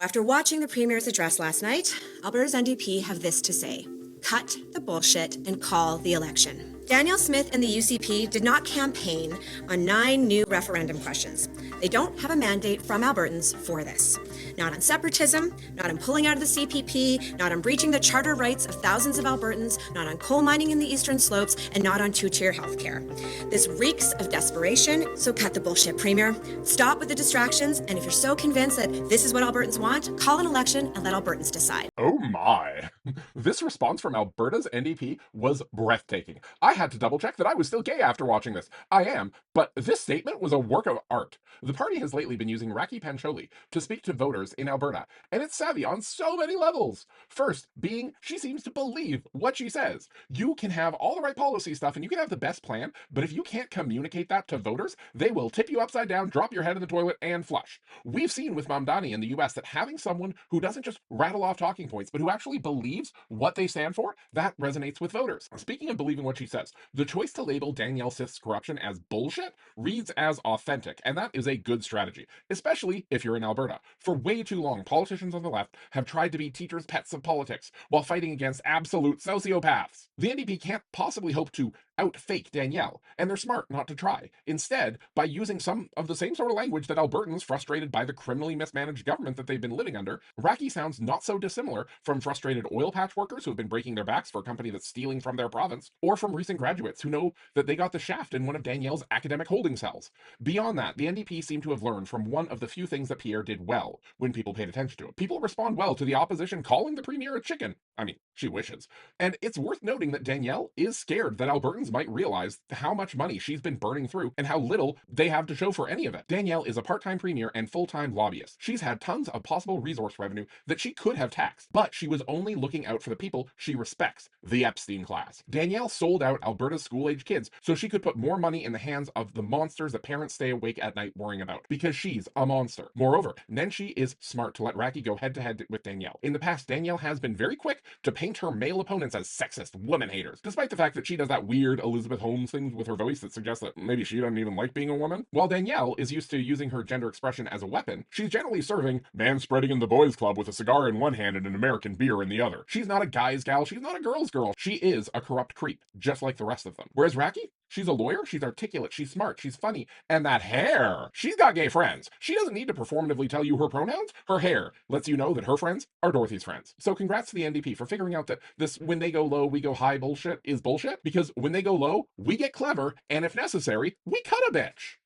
After watching the Premier's address last night, Alberta's NDP have this to say: cut the bullshit and call the election. Danielle Smith and the UCP did not campaign on 9 new referendum questions. They don't have a mandate from Albertans for this. Not on separatism, not on pulling out of the CPP, not on breaching the charter rights of thousands of Albertans, not on coal mining in the eastern slopes, and not on two-tier healthcare. This reeks of desperation, so cut the bullshit, Premier. Stop with the distractions, and if you're so convinced that this is what Albertans want, call an election and let Albertans decide. Oh my. This response from Alberta's NDP was breathtaking. I had to double check that I was still gay after watching this. I am, but this statement was a work of art. The party has lately been using Raki Pancholi to speak to voters in Alberta, and it's savvy on so many levels. First, being she seems to believe what she says. You can have all the right policy stuff and you can have the best plan, but if you can't communicate that to voters, they will tip you upside down, drop your head in the toilet, and flush. We've seen with Mamdani in the US that having someone who doesn't just rattle off talking points, but who actually believes what they stand for, that resonates with voters. Speaking of believing what she says, the choice to label Danielle Smith's corruption as bullshit reads as authentic, and that is a good strategy, especially if you're in Alberta. For way too long, politicians on the left have tried to be teachers' pets of politics while fighting against absolute sociopaths. The NDP can't possibly hope to outfake Danielle, and they're smart not to try. Instead, by using some of the same sort of language that Albertans frustrated by the criminally mismanaged government that they've been living under, Raki sounds not so dissimilar from frustrated oil patch workers who have been breaking their backs for a company that's stealing from their province, or from recent graduates who know that they got the shaft in one of Danielle's academic holding cells. Beyond that, the NDP seem to have learned from one of the few things that Pierre did well when people paid attention to it. People respond well to the opposition calling the Premier a chicken. I mean, she wishes. And it's worth noting that Danielle is scared that Albertans might realize how much money she's been burning through and how little they have to show for any of it. Danielle is a part-time premier and full-time lobbyist. She's had tons of possible resource revenue that she could have taxed, but she was only looking out for the people she respects, the Epstein class. Danielle sold out Alberta's school-age kids so she could put more money in the hands of the monsters that parents stay awake at night worrying about, because she's a monster. Moreover, Nenshi is smart to let Raki go head-to-head with Danielle. In the past, Danielle has been very quick to paint her male opponents as sexist woman haters, despite the fact that she does that weird Elizabeth Holmes thing with her voice that suggests that maybe she doesn't even like being a woman. While Danielle is used to using her gender expression as a weapon, she's generally serving man-spreading in the boys club with a cigar in one hand and an American beer in the other. She's not a guy's gal, she's not a girl's girl. She is a corrupt creep, just like the rest of them. Whereas Raki, she's a lawyer, she's articulate, she's smart, she's funny, and that hair! She's got gay friends. She doesn't need to performatively tell you her pronouns. Her hair lets you know that her friends are Dorothy's friends. So congrats to the NDP for figuring out that this when they go low, we go high bullshit is bullshit, because when they go low, we get clever, and if necessary, we cut a bitch.